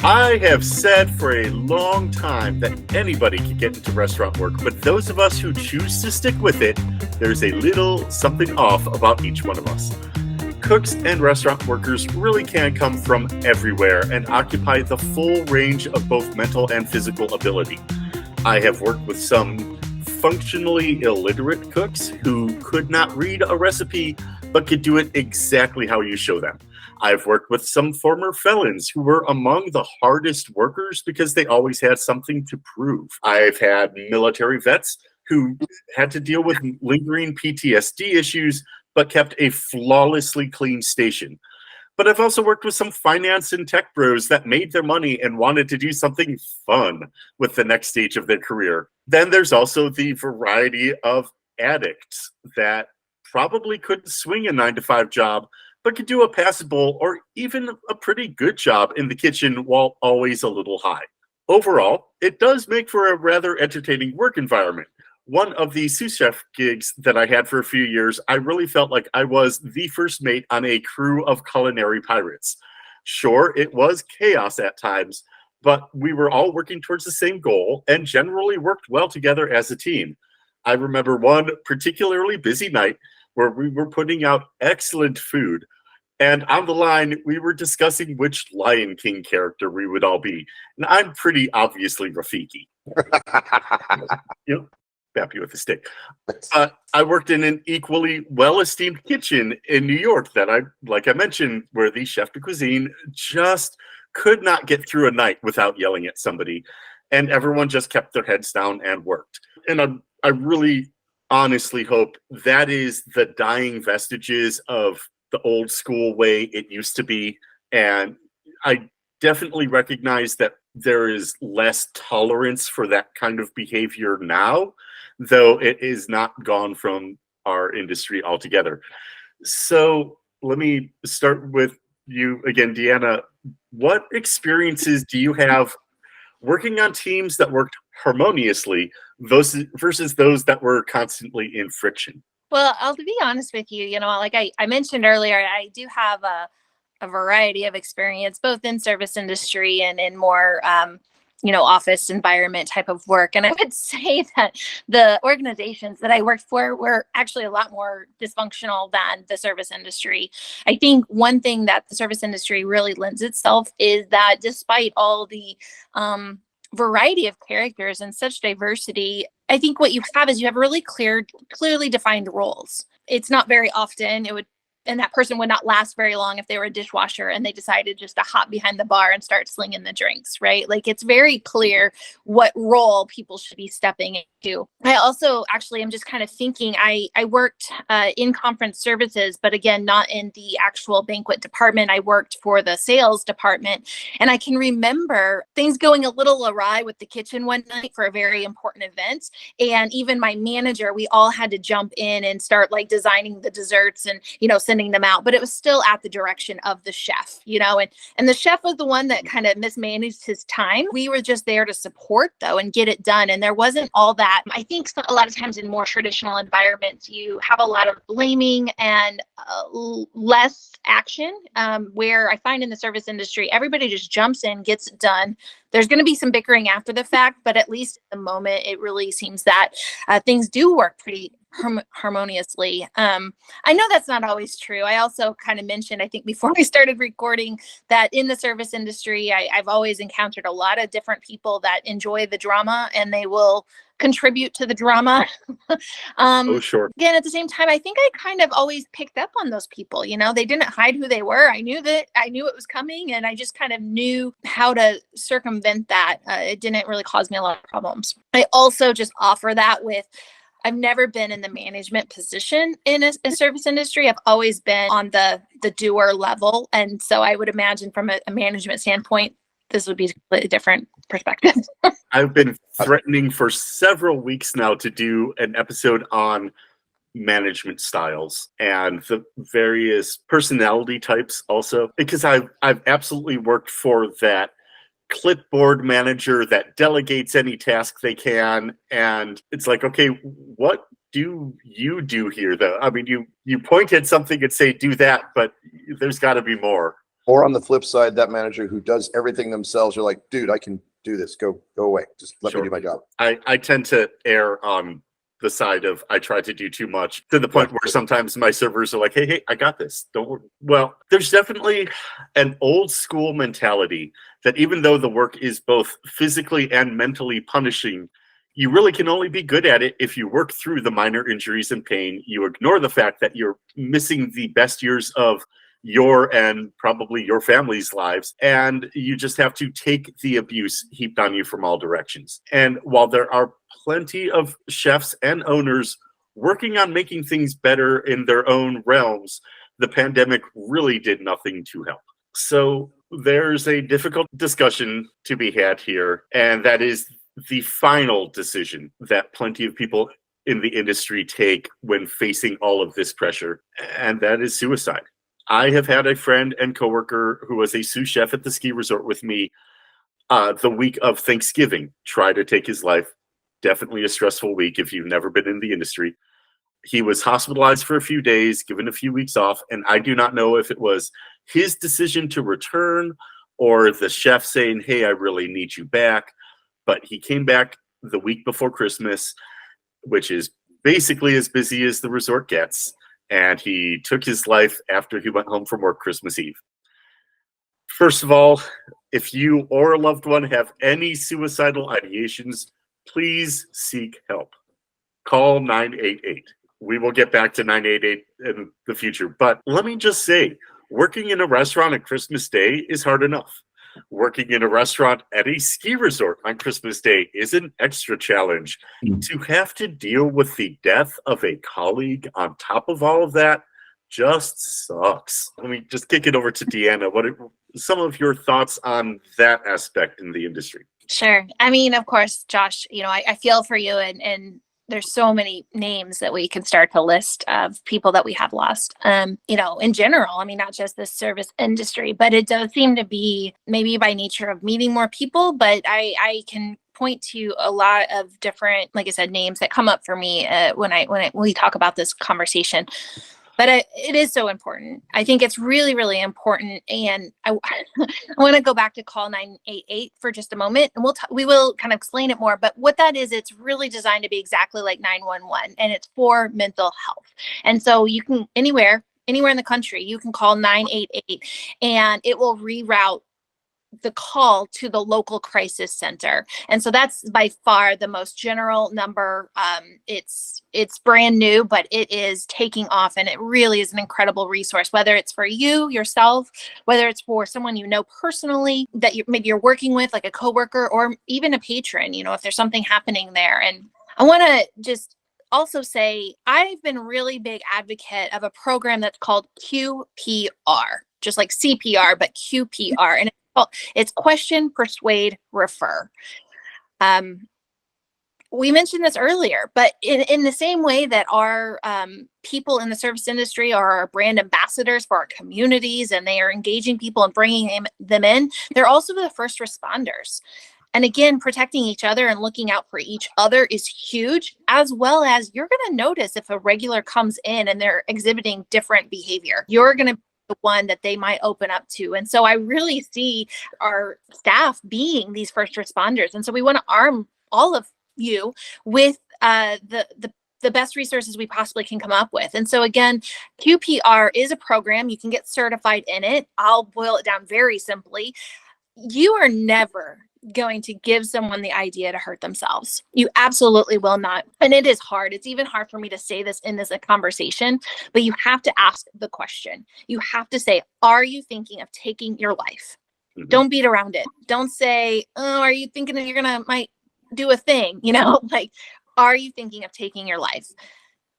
I have said for a long time that anybody can get into restaurant work, but those of us who choose to stick with it, there's a little something off about each one of us. Cooks and restaurant workers really can come from everywhere and occupy the full range of both mental and physical ability. I have worked with some functionally illiterate cooks who could not read a recipe but could do it exactly how you show them. I've worked with some former felons who were among the hardest workers because they always had something to prove. I've had military vets who had to deal with lingering PTSD issues but kept a flawlessly clean station. But I've also worked with some finance and tech bros that made their money and wanted to do something fun with the next stage of their career. Then there's also the variety of addicts that probably couldn't swing a 9-to-5 job, but could do a passable or even a pretty good job in the kitchen while always a little high. Overall, it does make for a rather entertaining work environment. One of the sous chef gigs that I had for a few years, I really felt like I was the first mate on a crew of culinary pirates. Sure, it was chaos at times, but we were all working towards the same goal and generally worked well together as a team. I remember one particularly busy night where we were putting out excellent food. And on the line, we were discussing which Lion King character we would all be. And I'm pretty obviously Rafiki. Happy with the stick. I worked in an equally well-esteemed kitchen in New York that like I mentioned, where the chef de cuisine just could not get through a night without yelling at somebody. And everyone just kept their heads down and worked. And I really honestly hope that is the dying vestiges of the old school way it used to be. And I definitely recognize that there is less tolerance for that kind of behavior now, though it is not gone from our industry altogether. So let me start with you again, Deanna. What experiences do you have working on teams that worked harmoniously versus those that were constantly in friction? Well, I'll be honest with you, like I mentioned earlier, I do have a variety of experience, both in service industry and in more, office environment type of work. And I would say that the organizations that I worked for were actually a lot more dysfunctional than the service industry. I think one thing that the service industry really lends itself is that despite all the variety of characters and such diversity, I think what you have is you have really clearly defined roles. It's not very often and that person would not last very long if they were a dishwasher and they decided just to hop behind the bar and start slinging the drinks, right? Like it's very clear what role people should be stepping into. I also actually am just kind of thinking, I worked in conference services, but again, not in the actual banquet department. I worked for the sales department. And I can remember things going a little awry with the kitchen one night for a very important event. And even my manager, we all had to jump in and start like designing the desserts and, sending them out, but it was still at the direction of the chef, and the chef was the one that kind of mismanaged his time. We were just there to support though and get it done. And there wasn't all that. I think a lot of times in more traditional environments, you have a lot of blaming and less action, where I find in the service industry, everybody just jumps in, gets it done. There's going to be some bickering after the fact, but at least at the moment, it really seems that things do work pretty harmoniously. I know that's not always true. I also kind of mentioned, I think before we started recording, that in the service industry, I've always encountered a lot of different people that enjoy the drama and they will contribute to the drama. Oh, sure. Again, at the same time, I think I kind of always picked up on those people. They didn't hide who they were. I knew it was coming, and I just kind of knew how to circumvent that. It didn't really cause me a lot of problems. I also just offer that with, I've never been in the management position in a service industry. I've always been on the doer level. And so I would imagine from a management standpoint, this would be a completely different perspective. I've been threatening for several weeks now to do an episode on management styles and the various personality types also, because I've absolutely worked for that clipboard manager that delegates any task they can. And it's like, okay, what do you do here though? I mean, you point at something and say, do that, but there's got to be more. Or on the flip side, that manager who does everything themselves, you're like, dude, I can do this. Go away. Just let me do my job. I tend to err on the side of I try to do too much to the point where sometimes my servers are like, hey, I got this. Don't worry. Well, there's definitely an old school mentality that even though the work is both physically and mentally punishing, you really can only be good at it if you work through the minor injuries and pain. You ignore the fact that you're missing the best years of your and probably your family's lives, and you just have to take the abuse heaped on you from all directions. And while there are plenty of chefs and owners working on making things better in their own realms, the pandemic really did nothing to help. So there's a difficult discussion to be had here, and that is the final decision that plenty of people in the industry take when facing all of this pressure, and that is suicide. I have had a friend and coworker who was a sous chef at the ski resort with me the week of Thanksgiving try to take his life. Definitely a stressful week if you've never been in the industry. He was hospitalized for a few days, given a few weeks off, and I do not know if it was his decision to return or the chef saying, hey, I really need you back. But he came back the week before Christmas, which is basically as busy as the resort gets. And he took his life after he went home from work Christmas Eve. First of all, if you or a loved one have any suicidal ideations, please seek help. Call 988. We will get back to 988 in the future. But let me just say, working in a restaurant on Christmas Day is hard enough. Working in a restaurant at a ski resort on Christmas Day is an extra challenge. To have to deal with the death of a colleague on top of all of that just sucks. Let me just kick it over to Deanna. What are some of your thoughts on that aspect in the industry? Sure. I mean, of course, Josh, I feel for you, and there's so many names that we can start to list of people that we have lost, in general. I mean, not just the service industry, but it does seem to be maybe by nature of meeting more people. But I can point to a lot of different, like I said, names that come up for me when we talk about this conversation. But it is so important. I think it's really, really important. And I want to go back to call 988 for just a moment, and we will kind of explain it more. But what that is, it's really designed to be exactly like 911, and it's for mental health. And so you can anywhere in the country, you can call 988, and it will reroute the call to the local crisis center. And so that's by far the most general number. It's brand new, but it is taking off, and it really is an incredible resource, whether it's for you yourself, whether it's for someone you know personally that maybe you're working with, like a coworker, or even a patron, if there's something happening there. And I want to just also say, I've been a really big advocate of a program that's called QPR, just like CPR, but QPR. And it's question, persuade, refer. We mentioned this earlier, but in the same way that our people in the service industry are our brand ambassadors for our communities, and they are engaging people and bringing them in, they're also the first responders. And again, protecting each other and looking out for each other is huge, as well as you're going to notice if a regular comes in and they're exhibiting different behavior. You're going to the one that they might open up to. And so I really see our staff being these first responders. And so we want to arm all of you with the best resources we possibly can come up with. And so again, QPR is a program. You can get certified in it. I'll boil it down very simply. You are never going to give someone the idea to hurt themselves. You absolutely will not. And it is hard. It's even hard for me to say this in this conversation, but you have to ask the question. You have to say, are you thinking of taking your life? Mm-hmm. Don't beat around it. Don't say, oh, are you thinking that you're might do a thing? Like, are you thinking of taking your life?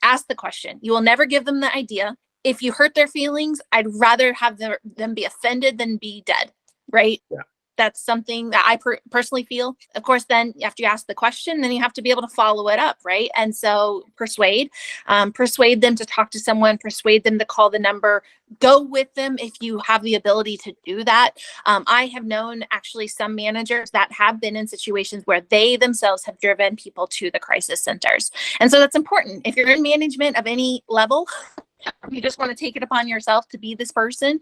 Ask the question. You will never give them the idea. If you hurt their feelings, I'd rather have them be offended than be dead. Right? Yeah. That's something that I personally feel. Of course, then after you ask the question, then you have to be able to follow it up, right? And so persuade them to talk to someone, persuade them to call the number, go with them if you have the ability to do that. I have known actually some managers that have been in situations where they themselves have driven people to the crisis centers. And so that's important. If you're in management of any level, you just want to take it upon yourself to be this person,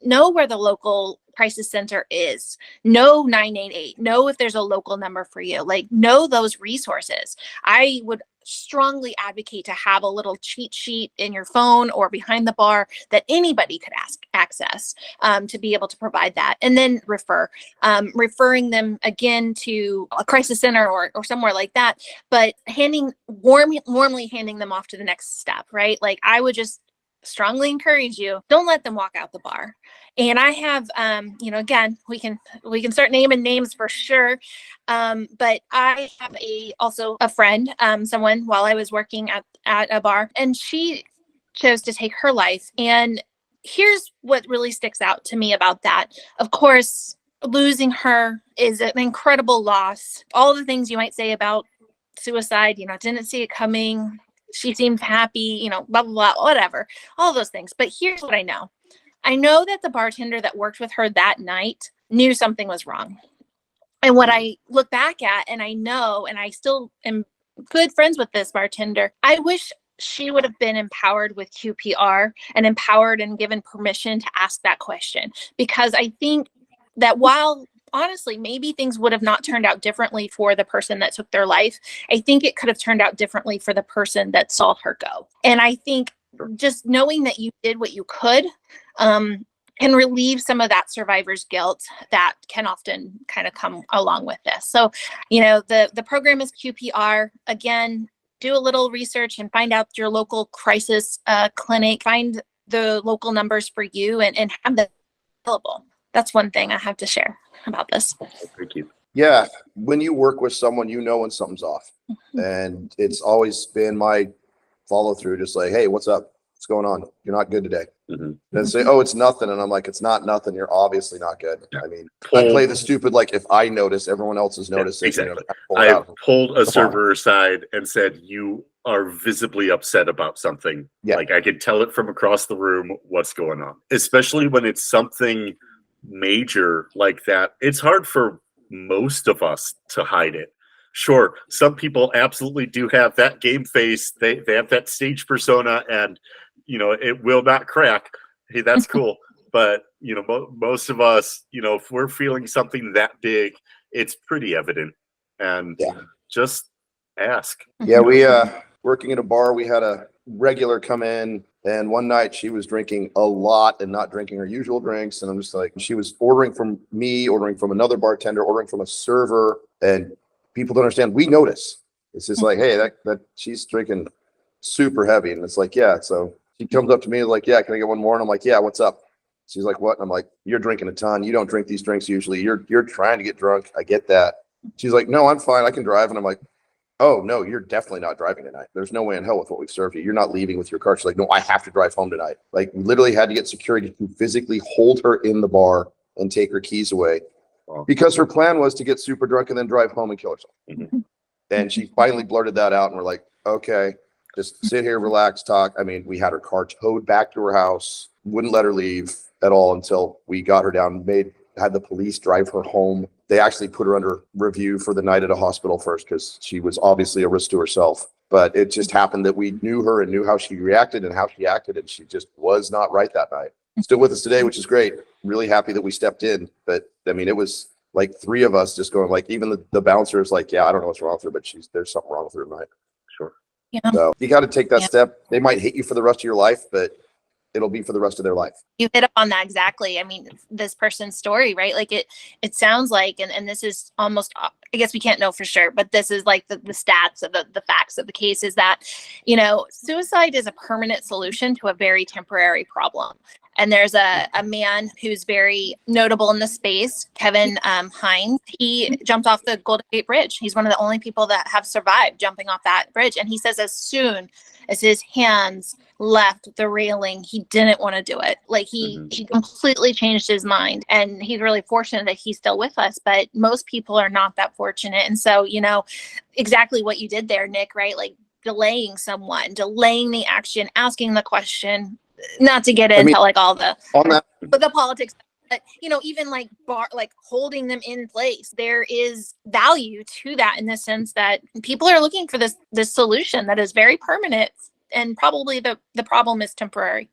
know where the local crisis center is, know 988, know if there's a local number for you, like know those resources. I would strongly advocate to have a little cheat sheet in your phone or behind the bar that anybody could access to be able to provide that, and then referring them again to a crisis center or somewhere like that, but warmly handing them off to the next step, right? Like I would just strongly encourage you, don't let them walk out the bar. And I have, again, we can start naming names for sure. But I have also a friend, someone while I was working at a bar, and she chose to take her life. And here's what really sticks out to me about that. Of course, losing her is an incredible loss. All the things you might say about suicide, didn't see it coming. She seemed happy, blah, blah, blah, whatever, all those things. But here's what I know. I know that the bartender that worked with her that night knew something was wrong. And what I look back at, and I know, and I still am good friends with this bartender, I wish she would have been empowered with QPR and empowered and given permission to ask that question. Because I think that while honestly, maybe things would have not turned out differently for the person that took their life, I think it could have turned out differently for the person that saw her go. And I think just knowing that you did what you could can relieve some of that survivor's guilt that can often kind of come along with this. So, the program is QPR. Again, do a little research and find out your local crisis clinic, find the local numbers for you and have them available. That's one thing I have to share about this. Thank you. Yeah. When you work with someone, when something's off. Mm-hmm. And it's always been my follow through, just like, hey, what's up? What's going on? You're not good today. Mm-hmm. And say, oh, it's nothing. And I'm like, it's not nothing. You're obviously not good. Yeah. I mean, I play the stupid, like if I notice, everyone else is noticing. Exactly. I pulled a server aside and said, you are visibly upset about something. Yeah. Like I could tell it from across the room what's going on, especially when it's something major like that. It's hard for most of us to hide it. Sure, some people absolutely do have that game face. They have that stage persona, and it will not crack. Hey, that's cool. But most of us, if we're feeling something that big, it's pretty evident. And just ask. Yeah, we working at a bar, we had a regular come in, and one night she was drinking a lot and not drinking her usual drinks. And I'm just like, she was ordering from me, ordering from another bartender, ordering from a server, and people don't understand. We notice. It's just like, hey, that she's drinking super heavy. And it's like, yeah. So she comes up to me like, yeah, can I get one more? And I'm like, yeah, what's up? She's like, what? And I'm like, you're drinking a ton. You don't drink these drinks usually. You're trying to get drunk. I get that. She's like, no, I'm fine. I can drive. And I'm like, oh, no, you're definitely not driving tonight. There's no way in hell with what we've served you. You're not leaving with your car. She's like, no, I have to drive home tonight. Like, literally had to get security to physically hold her in the bar and take her keys away. Wow. Because her plan was to get super drunk and then drive home and kill herself. Mm-hmm. And she finally blurted that out. And we're like, okay, just sit here, relax, talk. I mean, we had her car towed back to her house, wouldn't let her leave at all until we got her down, had the police drive her home. They actually put her under review for the night at a hospital first because she was obviously a risk to herself. But it just happened that we knew her and knew how she reacted and how she acted, and she just was not right that night. Still with us today, which is great. Really happy that we stepped in. But I mean, it was like three of us just going, like, even the bouncer is like, yeah, I don't know what's wrong with her, but there's something wrong with her tonight. Sure. Yeah. So you got to take that step. They might hate you for the rest of your life, but it'll be for the rest of their life. You hit up on that exactly. I mean, this person's story, right? Like it sounds like, and this is almost, I guess we can't know for sure, but this is like the stats of the facts of the case is that, suicide is a permanent solution to a very temporary problem. And there's a man who's very notable in the space, Kevin Hines. He jumped off the Golden Gate Bridge. He's one of the only people that have survived jumping off that bridge. And he says as soon as his hands left the railing, he didn't want to do it. Like he completely changed his mind. And he's really fortunate that he's still with us. But most people are not that fortunate. And so, exactly what you did there, Nick, right? Like delaying the action, asking the question. Not to get into like all the politics, but even like holding them in place, there is value to that in the sense that people are looking for this solution that is very permanent and probably the problem is temporary.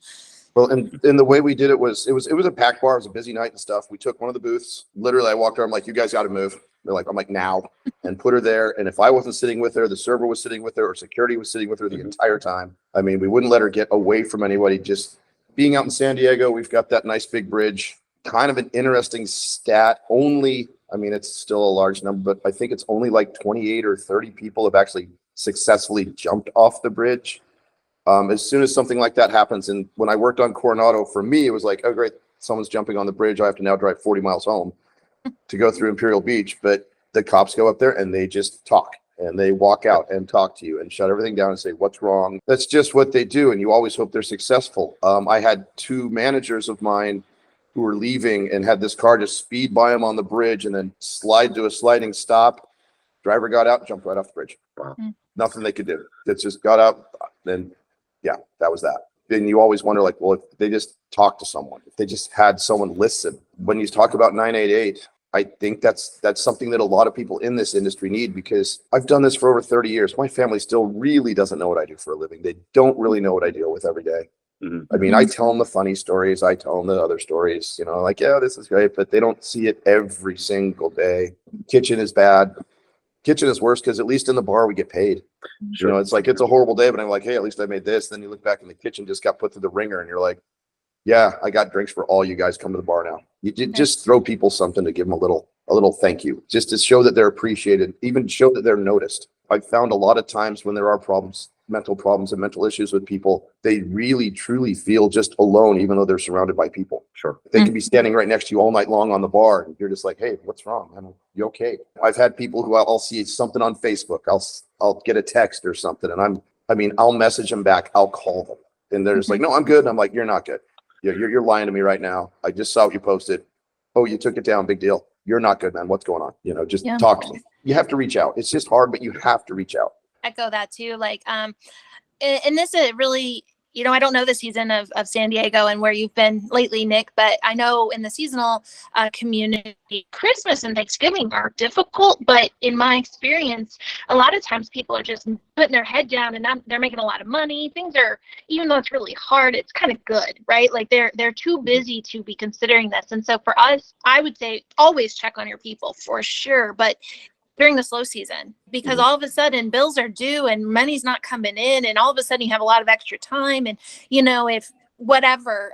Well, and the way we did it was a packed bar. It was a busy night and stuff. We took one of the booths. Literally, I walked around, I'm like, you guys got to move. They're like, I'm like, now, and put her there. And if I wasn't sitting with her, the server was sitting with her, or security was sitting with her the entire time. I mean, we wouldn't let her get away from anybody. Just being out in San Diego, we've got that nice big bridge. Kind of an interesting stat. Only, I mean, it's still a large number, but I think it's only like 28 or 30 people have actually successfully jumped off the bridge. As soon as something like that happens, and when I worked on Coronado, for me, it was like, oh, great, someone's jumping on the bridge. I have to now drive 40 miles home to go through Imperial Beach. But the cops go up there and they just talk, and they walk out and talk to you and shut everything down and say, what's wrong? That's just what they do. And you always hope they're successful. I had two managers of mine who were leaving and had this car just speed by them on the bridge and then slide to a sliding stop. Driver got out, jumped right off the bridge. Wow. Nothing they could do. It just got out. Then, yeah, that was that. Then you always wonder, like, well, if they just talked to someone, if they just had someone listen. When you talk about 988, I think that's something that a lot of people in this industry need, because I've done this for over 30 years. My family still really doesn't know what I do for a living. They don't really know what I deal with every day. I mean, I tell them the funny stories. I tell them the other stories, you know, like, yeah, this is great, but they don't see it every single day. Kitchen is bad. Kitchen is worse because at least in the bar, we get paid. Sure. You know, it's like, it's a horrible day, but I'm like, hey, at least I made this. Then you look back in the kitchen, just got put through the ringer, and you're like, yeah, I got drinks for all you guys. Come to the bar now. You just throw people something to give them a little thank you, just to show that they're appreciated, even show that they're noticed. I've found a lot of times when there are mental problems and mental issues with people, they really truly feel just alone, even though they're surrounded by people. Sure. They can be standing right next to you all night long on the bar, and you're just like, hey, what's wrong? You okay? I've had people who I'll see something on Facebook. I'll get a text or something, and I'll message them back. I'll call them, and they're just like, no, I'm good. And I'm like, you're not good. You're lying to me right now. I just saw what you posted. Oh, you took it down. Big deal. You're not good, man. What's going on? You know, just talk to me. You have to reach out. It's just hard, but you have to reach out. Echo that too. Like, and this is really, you know, I don't know the season of San Diego and where you've been lately, Nick, but I know in the seasonal community, Christmas and Thanksgiving are difficult. But in my experience, a lot of times people are just putting their head down and they're making a lot of money. Things are, even though it's really hard, it's kind of good, right? Like they're too busy to be considering this. And so for us, I would say always check on your people for sure. But during the slow season, because all of a sudden bills are due and money's not coming in, and all of a sudden you have a lot of extra time, and you know, if whatever,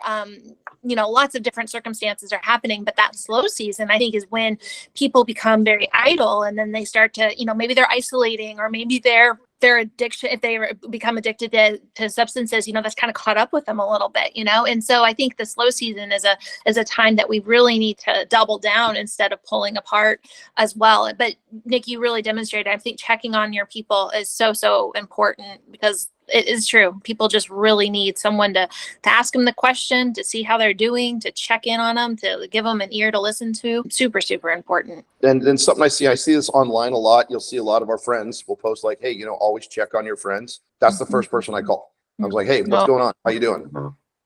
you know, lots of different circumstances are happening, but that slow season, I think, is when people become very idle, and then they start to, you know, maybe they're isolating, or maybe their addiction, if they become addicted to substances, you know, that's kind of caught up with them a little bit, you know. And so I think the slow season is a time that we really need to double down instead of pulling apart as well. But Nick, you really demonstrated, I think checking on your people is so important, because it is true. People just really need someone to ask them the question, to see how they're doing, to check in on them, to give them an ear to listen to. Super important. And then something I see this online a lot. You'll see a lot of our friends will post like, hey, you know, always check on your friends. That's the first person I call. I was like, hey, what's going on? How you doing?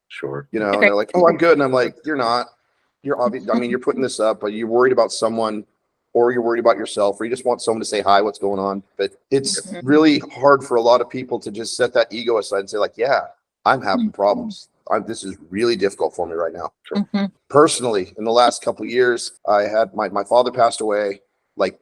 Sure. You know, and they're like, oh, I'm good. And I'm like, you're not. You're obvious. I mean, you're putting this up, but you're worried about someone, or you're worried about yourself, or you just want someone to say hi, what's going on. But it's really hard for a lot of people to just set that ego aside and say like, yeah, I'm having problems. This is really difficult for me right now. Sure. Personally, in the last couple of years, I had my father passed away like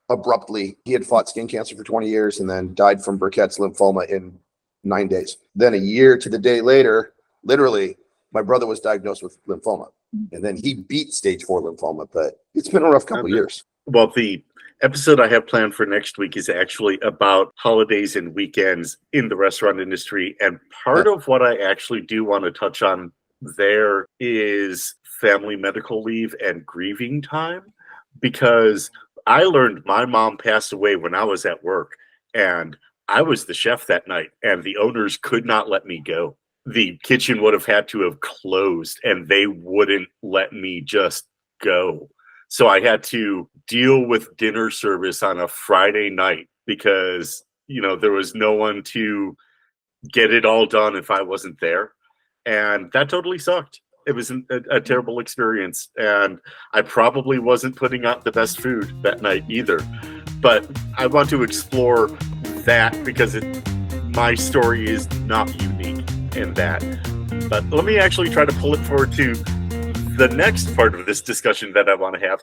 abruptly. He had fought skin cancer for 20 years and then died from Burkitt's lymphoma in 9 days. Then a year to the day later, literally, my brother was diagnosed with lymphoma, and then he beat stage 4 lymphoma, but it's been a rough couple of years. Well, the episode I have planned for next week is actually about holidays and weekends in the restaurant industry. And part of what I actually do want to touch on there is family medical leave and grieving time, because I learned my mom passed away when I was at work, and I was the chef that night, and the owners could not let me go. The kitchen would have had to have closed, and they wouldn't let me just go. So I had to deal with dinner service on a Friday night because, you know, there was no one to get it all done if I wasn't there. And that totally sucked. It was a terrible experience. And I probably wasn't putting out the best food that night either. But I want to explore that because it my story is not unique in that. But let me actually try to pull it forward to the next part of this discussion that I want to have.